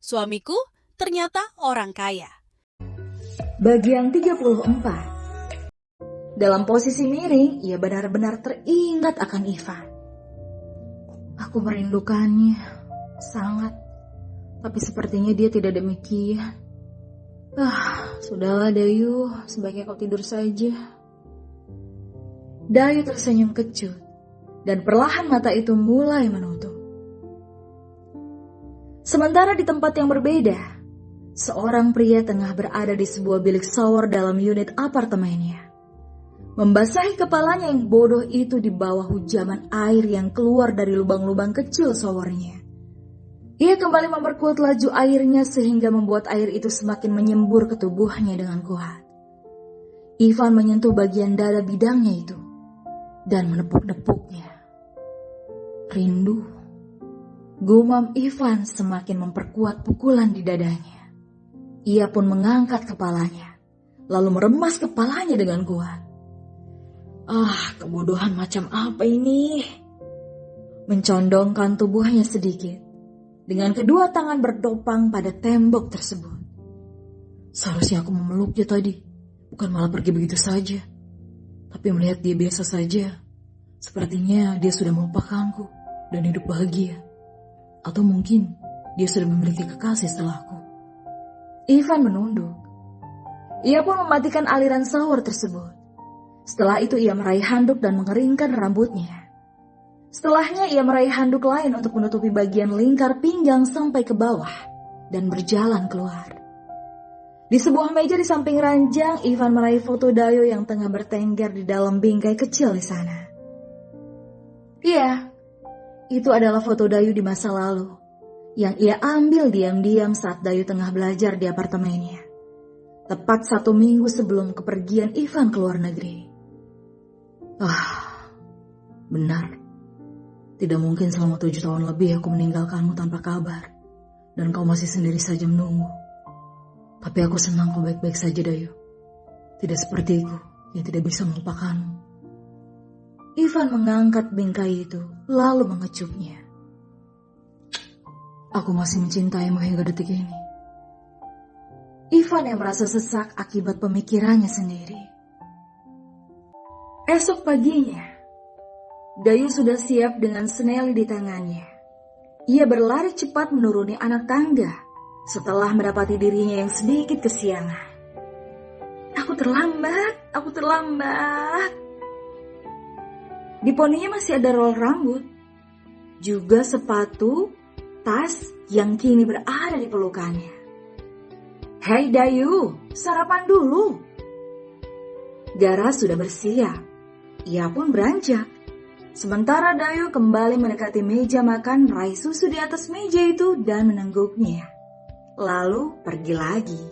Suamiku ternyata orang kaya. Bagian 34. Dalam posisi miring, ia benar-benar teringat akan Ivan. Aku merindukannya, sangat. Tapi sepertinya dia tidak demikian. Sudahlah Dayu, sebaiknya kau tidur saja. Dayu tersenyum kecut, dan perlahan mata itu mulai menutup. Sementara di tempat yang berbeda, seorang pria tengah berada di sebuah bilik shower dalam unit apartemennya. Membasahi kepalanya yang bodoh itu di bawah hujaman air yang keluar dari lubang-lubang kecil showernya. Ia kembali memperkuat laju airnya sehingga membuat air itu semakin menyembur ke tubuhnya dengan kuat. Ivan menyentuh bagian dada bidangnya itu dan menepuk-nepuknya. Rindu. Gumam Ivan semakin memperkuat pukulan di dadanya. Ia pun mengangkat kepalanya, lalu meremas kepalanya dengan kuat. Kebodohan macam apa ini? Mencondongkan tubuhnya sedikit, dengan kedua tangan berdopang pada tembok tersebut. Seharusnya aku memeluknya tadi, bukan malah pergi begitu saja. Tapi melihat dia biasa saja, sepertinya dia sudah melupakanku dan hidup bahagia. Atau mungkin dia sudah memiliki kekasih setelahku. Ivan menunduk. Ia pun mematikan aliran shower tersebut. Setelah itu ia meraih handuk dan mengeringkan rambutnya. Setelahnya ia meraih handuk lain untuk menutupi bagian lingkar pinggang sampai ke bawah dan berjalan keluar. Di sebuah meja di samping ranjang, Ivan meraih foto Dayu yang tengah bertengger di dalam bingkai kecil di sana. Iya, itu adalah foto Dayu di masa lalu yang ia ambil diam-diam saat Dayu tengah belajar di apartemennya. Tepat 1 minggu sebelum kepergian Ivan ke luar negeri. Benar. Tidak mungkin selama 7 tahun lebih aku meninggalkanmu tanpa kabar. Dan kau masih sendiri saja menunggu. Tapi aku senang kau baik-baik saja, Dayu. Tidak sepertiku yang tidak bisa melupakanmu. Ivan mengangkat bingkai itu, lalu mengecupnya. Aku masih mencintaimu hingga detik ini. Ivan yang merasa sesak akibat pemikirannya sendiri. Esok paginya, Dayu sudah siap dengan seneli di tangannya. Ia berlari cepat menuruni anak tangga setelah mendapati dirinya yang sedikit kesiangan. Aku terlambat. Di poninya masih ada rol rambut, juga sepatu, tas yang kini berada di pelukannya. Hei Dayu, sarapan dulu. Gara sudah bersiap. Ia pun beranjak. Sementara Dayu kembali mendekati meja makan, meraih susu di atas meja itu dan menengguknya. Lalu pergi lagi.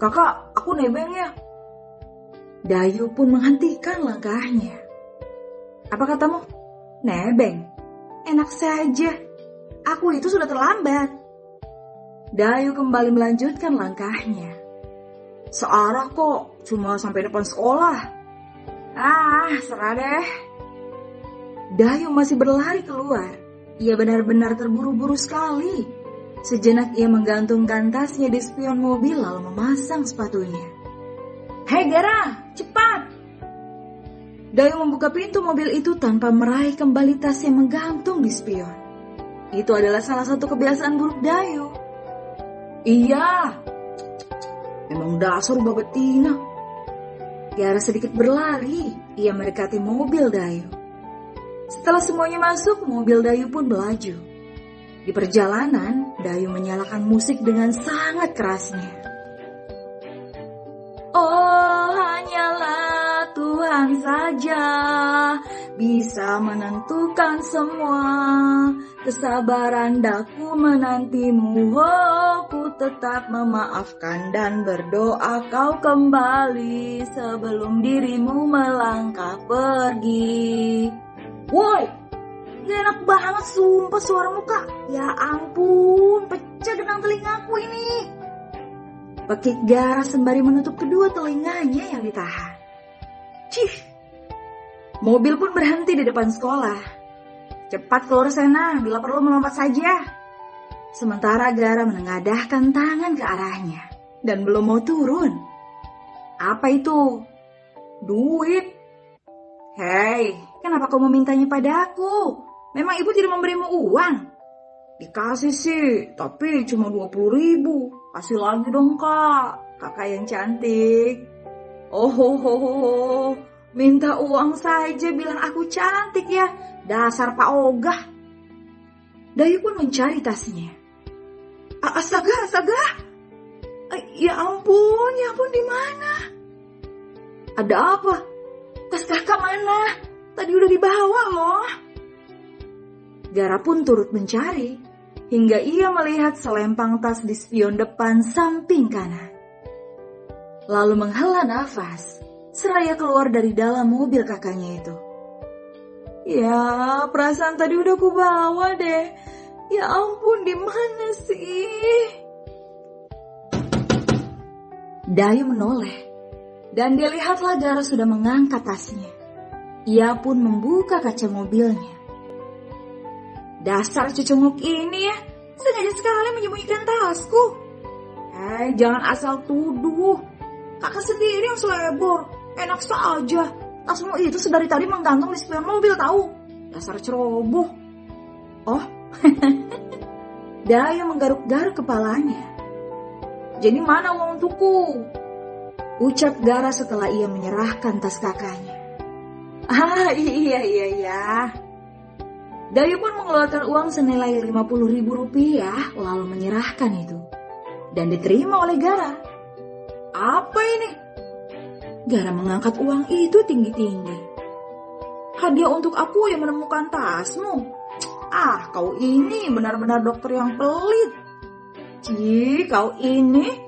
Kakak, aku nebeng ya. Dayu pun menghentikan langkahnya. Apa katamu? Nebeng? Enak saja. Aku itu sudah terlambat. Dayu kembali melanjutkan langkahnya. Searah kok, cuma sampai depan sekolah. Serah deh. Dayu masih berlari keluar. Ia benar-benar terburu-buru sekali. Sejenak ia menggantungkan tasnya di spion mobil lalu memasang sepatunya. Hei Gara, cepat! Dayu membuka pintu mobil itu tanpa meraih kembali tas yang menggantung di spion. Itu adalah salah satu kebiasaan buruk Dayu. Iya, memang dasar ubah betina. Gara sedikit berlari, ia mendekati mobil Dayu. Setelah semuanya masuk, mobil Dayu pun melaju. Di perjalanan, Dayu menyalakan musik dengan sangat kerasnya. Oh, hanyalah Tuhan saja bisa menentukan semua. Kesabaran daku menantimu, ku tetap memaafkan dan berdoa kau kembali sebelum dirimu melangkah pergi. Woi, gak enak banget sumpah suaramu kak. Ya ampun, pecah genang telingaku ini. Pekik Gara sembari menutup kedua telinganya yang ditahan. Mobil pun berhenti di depan sekolah. Cepat keluar sana, bila perlu melompat saja. Sementara Gara menengadahkan tangan ke arahnya dan belum mau turun. Apa itu? Duit. Hei, kenapa kau memintanya padaku? Memang ibu tidak memberimu uang? Dikasih sih, tapi cuma 20.000. Kasih lagi dong kak, kakak yang cantik. Oh, minta uang saja bilang aku cantik ya. Dasar Pak Ogah. Dayu pun mencari tasnya. Astaga. Ya ampun di mana? Ada apa? Tas kakak mana? Tadi udah dibawa loh. Gara pun turut mencari, hingga ia melihat selempang tas di spion depan samping kanan. Lalu menghela nafas, seraya keluar dari dalam mobil kakaknya itu. Ya, perasaan tadi udah ku bawa deh. Ya ampun, di mana sih? Dayu menoleh, dan dilihatlah Gara sudah mengangkat tasnya. Ia pun membuka kaca mobilnya. Dasar cucunguk ini ya, sengaja sekali menyembunyikan tasku. Jangan asal tuduh. Kakak sendiri yang selebor, enak saja. Tasmu itu sedari tadi menggantung di spion mobil tahu. Dasar ceroboh. Oh, Dayu menggaruk-garuk kepalanya. Jadi mana uang untukku? Ucap Gara setelah ia menyerahkan tas kakaknya. Iya. Dayu pun mengeluarkan uang senilai 50.000 rupiah lalu menyerahkan itu. Dan diterima oleh Gara. Apa ini? Gara mengangkat uang itu tinggi-tinggi. Hadiah untuk aku yang menemukan tasmu. Kau ini benar-benar dokter yang pelit. Kau ini.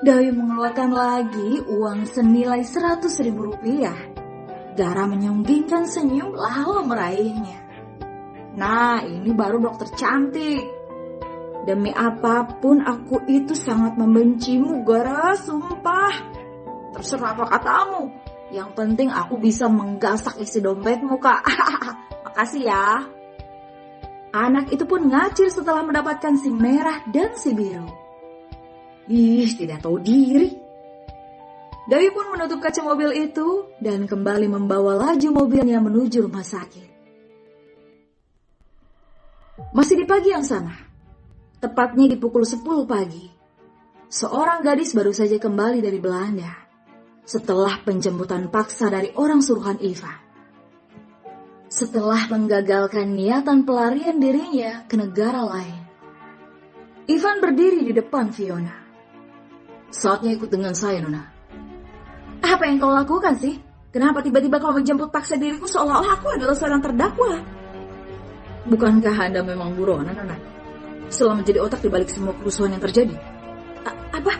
Dayu mengeluarkan lagi uang senilai 100.000 rupiah. Gara menyunggingkan senyum lalu meraihnya. Nah, ini baru dokter cantik. Demi apapun aku itu sangat membencimu, Gara, sumpah. Terserah apa katamu. Yang penting aku bisa menggasak isi dompetmu, Kak. Makasih ya. Anak itu pun ngacir setelah mendapatkan si merah dan si biru. Tidak tahu diri. Dayu pun menutup kaca mobil itu dan kembali membawa laju mobilnya menuju rumah sakit. Masih di pagi yang sama, tepatnya di pukul 10 pagi, seorang gadis baru saja kembali dari Belanda setelah penjemputan paksa dari orang suruhan Ivan. Setelah menggagalkan niatan pelarian dirinya ke negara lain, Ivan berdiri di depan Fiona. Saatnya ikut dengan saya, Nona. Apa yang kau lakukan sih? Kenapa tiba-tiba kau menjemput paksa diriku seolah-olah aku adalah seorang terdakwa? Bukankah Anda memang buronan, Nona? Setelah menjadi otak dibalik semua kerusuhan yang terjadi. Apa?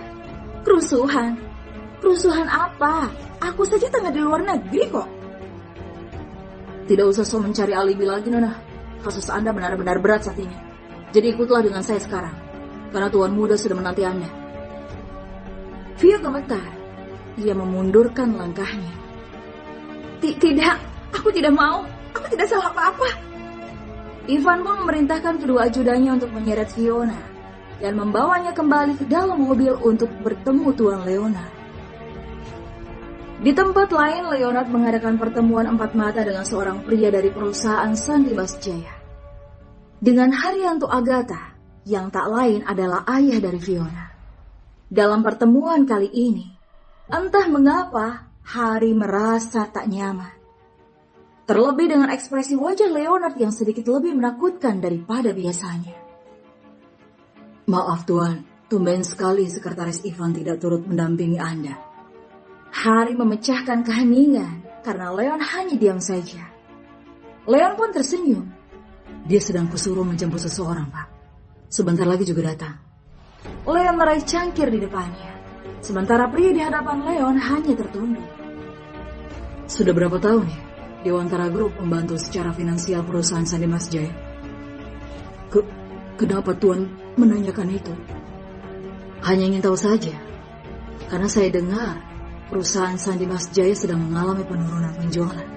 Kerusuhan? Kerusuhan apa? Aku saja tengah di luar negeri kok. Tidak usah so mencari alibi lagi, Nona. Kasus Anda benar-benar berat saat ini. Jadi ikutlah dengan saya sekarang. Karena Tuan Muda sudah menanti Anda. Via gemetar. Ia memundurkan langkahnya. Tidak, aku tidak mau. Aku tidak salah apa-apa. Ivan pun memerintahkan kedua ajudannya untuk menyeret Fiona dan membawanya kembali ke dalam mobil untuk bertemu Tuan Leonard. Di tempat lain, Leonard mengadakan pertemuan empat mata dengan seorang pria dari perusahaan Sandi Mas Jaya. Dengan Haryanto Agata, yang tak lain adalah ayah dari Fiona. Dalam pertemuan kali ini, entah mengapa Hari merasa tak nyaman. Terlebih dengan ekspresi wajah Leonard yang sedikit lebih menakutkan daripada biasanya. Maaf Tuan, tumben sekali Sekretaris Ivan tidak turut mendampingi Anda. Hari memecahkan keheningan karena Leon hanya diam saja. Leon pun tersenyum. Dia sedang kusuruh menjemput seseorang, Pak. Sebentar lagi juga datang. Leon meraih cangkir di depannya. Sementara pria di hadapan Leon hanya tertunduk. Sudah berapa tahun ya Dewantara Group membantu secara finansial perusahaan Sandi Mas Jaya? Kenapa Tuan menanyakan itu? Hanya ingin tahu saja. Karena saya dengar perusahaan Sandi Mas Jaya sedang mengalami penurunan penjualan.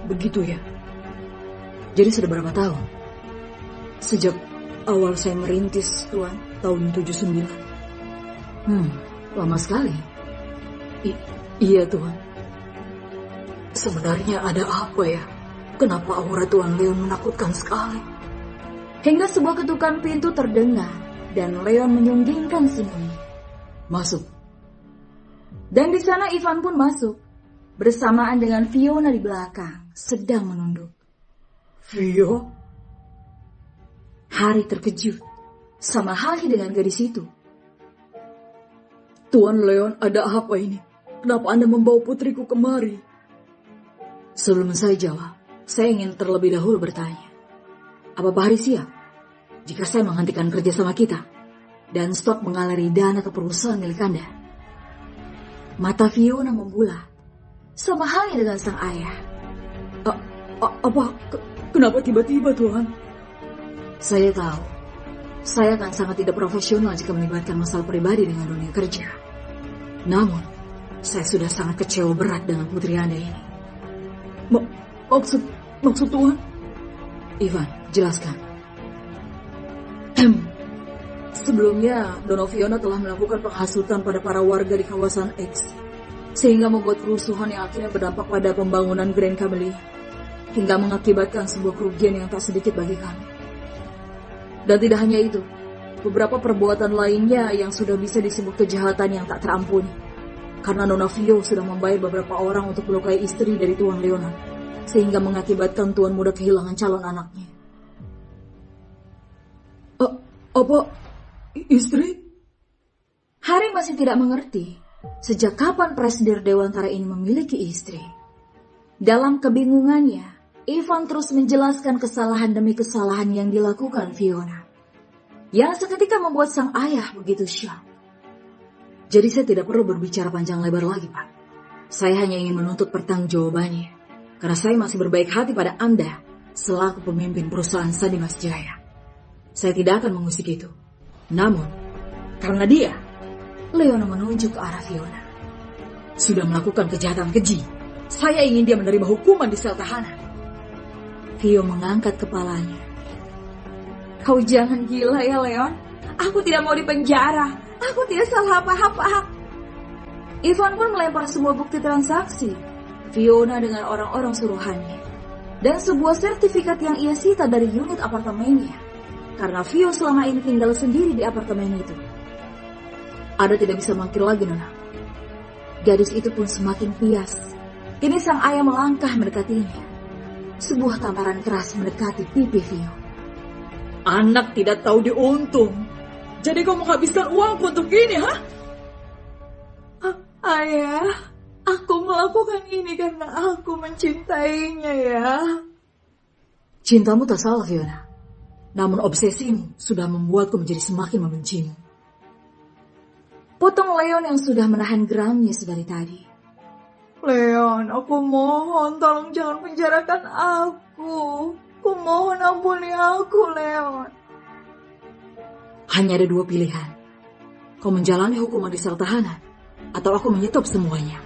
Begitu ya? Jadi sudah berapa tahun? Sejak awal saya merintis, Tuan, tahun 79. Lama sekali. Iya, Tuan. Sebenarnya ada apa ya? Kenapa aura Tuan Leon menakutkan sekali? Hingga sebuah ketukan pintu terdengar dan Leon menyunggingkan senyumnya. Masuk. Dan di sana Ivan pun masuk, bersamaan dengan Fiona di belakang, sedang menunduk. Vio? Harry terkejut, sama halnya dengan gadis itu. Tuan Leon, ada apa ini? Kenapa Anda membawa putriku kemari? Sebelum saya jawab, saya ingin terlebih dahulu bertanya. Apa Pak Harry siap jika saya menghentikan kerjasama kita dan stop mengalir dana ke perusahaan milik Anda? Mata Fiona membulat, sama halnya dengan sang ayah. Kenapa tiba-tiba, Tuan? Saya tahu, saya akan sangat tidak profesional jika melibatkan masalah pribadi dengan dunia kerja. Namun, saya sudah sangat kecewa berat dengan putri Anda ini. Maksud Tuan? Ivan, jelaskan. Sebelumnya, Donna Fiona telah melakukan penghasutan pada para warga di kawasan X, sehingga membuat kerusuhan yang akhirnya berdampak pada pembangunan Grand Camellia, hingga mengakibatkan sebuah kerugian yang tak sedikit bagi kami. Dan tidak hanya itu, beberapa perbuatan lainnya yang sudah bisa disebut kejahatan yang tak terampuni, karena Nona Vio sudah membayar beberapa orang untuk melukai istri dari Tuan Leonard, sehingga mengakibatkan Tuan muda kehilangan calon anaknya. Apa? Istri? Harry masih tidak mengerti sejak kapan Presiden Dewantara ini memiliki istri. Dalam kebingungannya, Ivan terus menjelaskan kesalahan demi kesalahan yang dilakukan Fiona, yang seketika membuat sang ayah begitu syok. Jadi saya tidak perlu berbicara panjang lebar lagi, Pak. Saya hanya ingin menuntut pertanggungjawabannya, karena saya masih berbaik hati pada Anda selaku pemimpin perusahaan Sandi Mas Jaya. Saya tidak akan mengusik itu. Namun, karena dia, Leona menunjuk ke arah Fiona, sudah melakukan kejahatan keji, saya ingin dia menerima hukuman di sel tahanan. Vio mengangkat kepalanya. Kau jangan gila ya, Leon. Aku tidak mau dipenjara. Aku tidak salah apa-apa. Ivan pun melempar semua bukti transaksi Fiona dengan orang-orang suruhannya, dan sebuah sertifikat yang ia sita dari unit apartemennya, karena Vio selama ini tinggal sendiri di apartemen itu. Ada tidak bisa mangkir lagi, Nona. Gadis itu pun semakin pias. Kini sang ayah melangkah mendekatinya. Sebuah tamparan keras mendekati pipi Vio. Anak tidak tahu diuntung. Jadi kau menghabiskan uangku untuk ini, ha? Ayah, aku melakukan ini karena aku mencintainya, ya. Cintamu tak salah, Fiona. Namun obsesimu sudah membuatku menjadi semakin membencimu. Potong Leon yang sudah menahan geramnya sedari tadi. Leon, aku mohon tolong jangan penjarakan aku. Aku mohon ampuni aku, Leon. Hanya ada dua pilihan. Kau menjalani hukuman di sel tahanan, atau aku menyetop semuanya.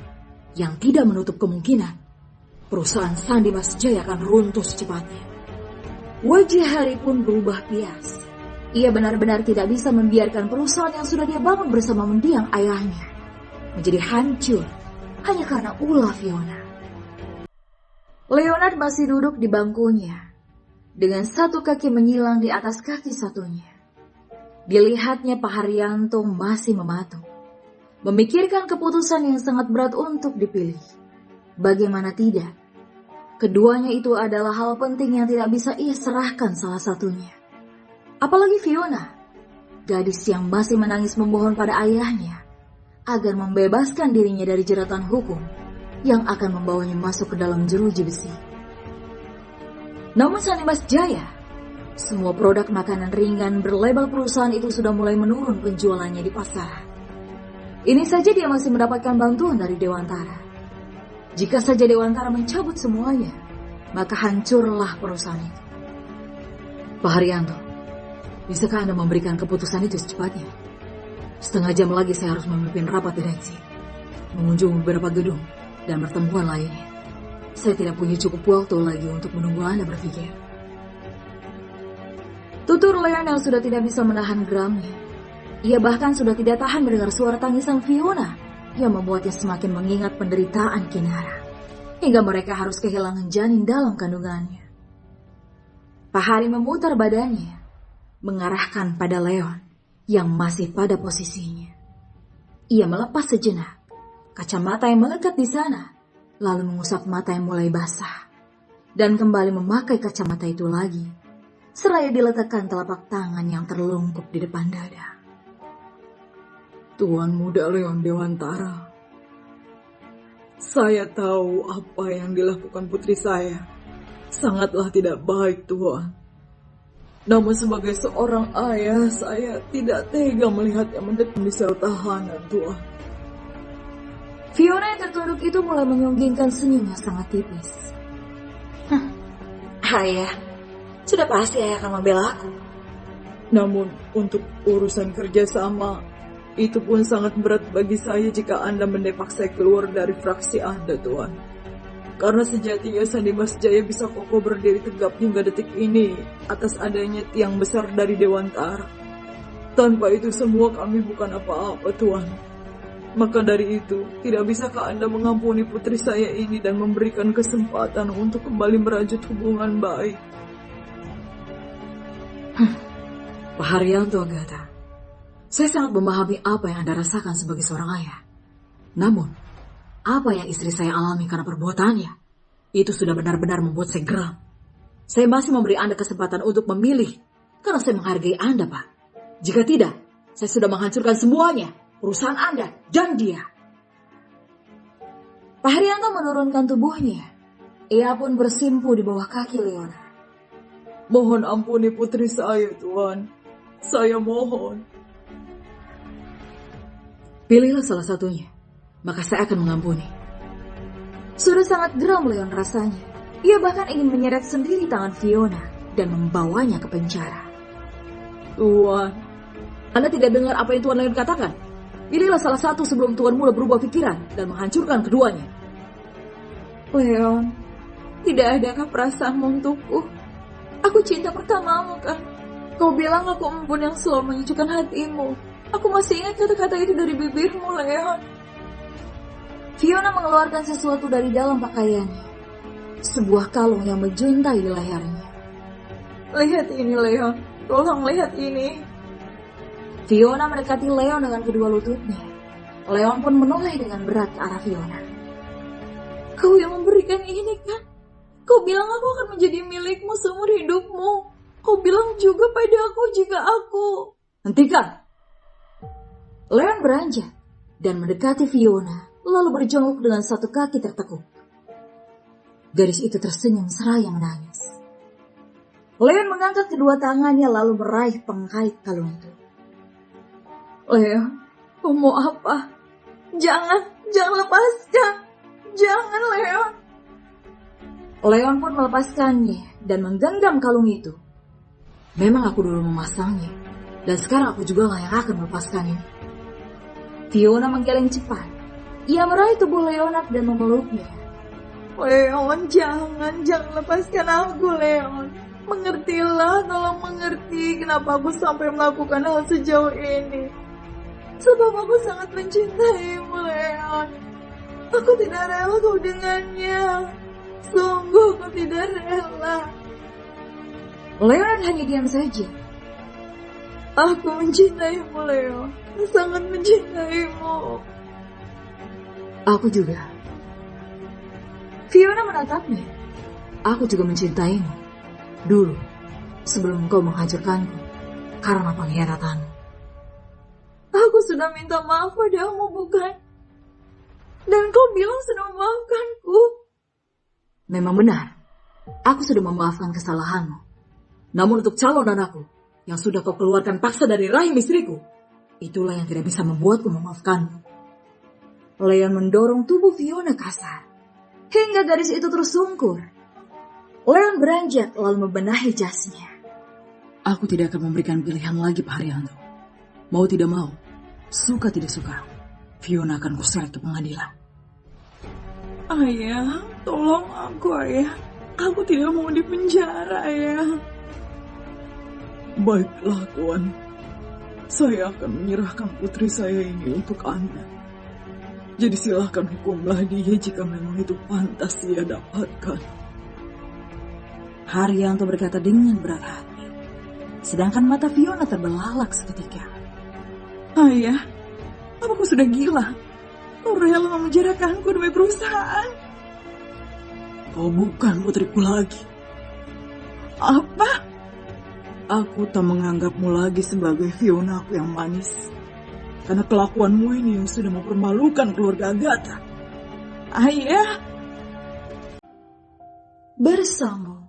Yang tidak menutup kemungkinan perusahaan Sandi Mas Jaya akan runtuh secepatnya. Wajah Harry pun berubah pias. Ia benar-benar tidak bisa membiarkan perusahaan yang sudah dia bangun bersama mendiang ayahnya menjadi hancur hanya karena ulah Fiona. Leonard masih duduk di bangkunya, dengan satu kaki menyilang di atas kaki satunya. Dilihatnya Pak Haryanto masih mematung, memikirkan keputusan yang sangat berat untuk dipilih. Bagaimana tidak, keduanya itu adalah hal penting yang tidak bisa ia serahkan salah satunya. Apalagi Fiona, gadis yang masih menangis memohon pada ayahnya agar membebaskan dirinya dari jeratan hukum yang akan membawanya masuk ke dalam jeruji besi. Namun Sandi Mas Jaya, semua produk makanan ringan berlabel perusahaan itu sudah mulai menurun penjualannya di pasaran. Ini saja dia masih mendapatkan bantuan dari Dewantara. Jika saja Dewantara mencabut semuanya, maka hancurlah perusahaan itu. Pak Haryanto, bisakah Anda memberikan keputusan itu secepatnya? Setengah jam lagi saya harus memimpin rapat direksi, mengunjungi beberapa gedung, dan pertemuan lainnya. Saya tidak punya cukup waktu lagi untuk menunggu Anda berpikir. Leon yang sudah tidak bisa menahan geramnya. Ia bahkan sudah tidak tahan mendengar suara tangisan Fiona yang membuatnya semakin mengingat penderitaan Kinara, hingga mereka harus kehilangan janin dalam kandungannya. Pak Hari memutar badannya, mengarahkan pada Leon yang masih pada posisinya. Ia melepas sejenak kacamata yang melekat di sana, lalu mengusap mata yang mulai basah, dan kembali memakai kacamata itu lagi, seraya diletakkan telapak tangan yang terlungkup di depan dada. Tuan Muda Leon Dewantara, saya tahu apa yang dilakukan putri saya sangatlah tidak baik, Tuan. Namun sebagai seorang ayah, saya tidak tega melihatnya mendekam di sel tahanan, Tuan. Fiona yang tertunduk itu mulai menyunggingkan senyum yang sangat tipis. Ayah, sudah pasti ayah akan membela aku. Namun untuk urusan kerjasama, itu pun sangat berat bagi saya jika Anda mendepak saya keluar dari fraksi Anda, Tuan. Karena sejatinya Sandi Mas Jaya bisa kokoh berdiri tegap hingga detik ini atas adanya tiang besar dari Dewantara. Tanpa itu semua kami bukan apa-apa, Tuan. Maka dari itu, tidak bisakah Anda mengampuni putri saya ini dan memberikan kesempatan untuk kembali merajut hubungan baik? Pak Haryanto, Agatha, saya sangat memahami apa yang Anda rasakan sebagai seorang ayah. Namun, apa yang istri saya alami karena perbuatannya, itu sudah benar-benar membuat saya geram. Saya masih memberi Anda kesempatan untuk memilih, karena saya menghargai Anda, Pak. Jika tidak, saya sudah menghancurkan semuanya, perusahaan Anda dan dia. Pak Haryanto menurunkan tubuhnya. Ia pun bersimpu di bawah kaki Leona. Mohon ampuni putri saya, Tuan. Saya mohon. Pilihlah salah satunya, maka saya akan mengampuni. Sudah sangat geram Leon rasanya. Ia bahkan ingin menyeret sendiri tangan Fiona dan membawanya ke penjara. Tuan, Anda tidak dengar apa yang Tuan Leon katakan? Pilihlah salah satu sebelum Tuan mulai berubah pikiran dan menghancurkan keduanya. Leon, tidak adakah perasaanmu untukku? Aku cinta pertamamu kan? Kau bilang aku embun yang selalu menyejukkan hatimu. Aku masih ingat kata-kata itu dari bibirmu, Leon. Fiona mengeluarkan sesuatu dari dalam pakaiannya. Sebuah kalung yang menjuntai di lehernya. Lihat ini, Leon. Tolong lihat ini. Fiona mendekati Leon dengan kedua lututnya. Leon pun menoleh dengan berat ke arah Fiona. Kau yang memberikan ini kan? Kau bilang aku akan menjadi milikmu seumur hidupmu. Kau bilang juga padaku jika aku... Hentikan! Leon beranjak dan mendekati Fiona, lalu berjongkok dengan satu kaki tertekuk. Gadis itu tersenyum seraya menangis. Leon mengangkat kedua tangannya lalu meraih pengkait kalung itu. Leon, kau mau apa? Jangan lepaskan. Jangan, Leon. Leon pun melepaskannya dan menggenggam kalung itu. Memang aku dulu memasangnya, dan sekarang aku juga lah yang akan melepaskannya. Fiona menggeleng cepat. Ia meraih tubuh Leonard dan memeluknya. Leon, jangan lepaskan aku, Leon. Mengertilah, tolong mengerti kenapa aku sampai melakukan hal sejauh ini. Sebab aku sangat mencintaimu, Leon. Aku tidak rela kau dengannya. Sungguh aku tidak rela. Leonard hanya diam saja. Aku mencintaimu, Leo. Sangat mencintaimu. Aku juga. Fiona menatapnya. Aku juga mencintaimu. Dulu, sebelum kau menghancurkanku karena pengkhianatanmu. Aku sudah minta maaf padamu, bukan? Dan kau bilang sudah memaafkanku. Memang benar. Aku sudah memaafkan kesalahanmu. Namun untuk calon anakku yang sudah kau keluarkan paksa dari rahim istriku, itulah yang tidak bisa membuatku memaafkanmu. Leon mendorong tubuh Fiona kasar, hingga gadis itu tersungkur. Leon beranjak lalu membenahi jasnya. Aku tidak akan memberikan pilihan lagi, Pak Haryanto. Mau tidak mau, suka tidak suka, Fiona akan kuseret ke pengadilan. ayah, tolong aku, ayah. Aku tidak mau dipenjara, ayah. Baiklah, Tuan. Saya akan menyerahkan putri saya ini untuk Anda. Jadi silahkan hukumlah dia jika memang itu pantas dia dapatkan. Haryanto berkata dengan berat hati. Sedangkan mata Fiona terbelalak seketika. Ayah, apa kau sudah gila? Kau rela memenjarakanku demi perusahaan? Kau bukan putriku lagi. Apa? Aku tak menganggapmu lagi sebagai Fiona aku yang manis. Karena kelakuanmu ini yang sudah mempermalukan keluarga Agatha. Ayah! Bersambung.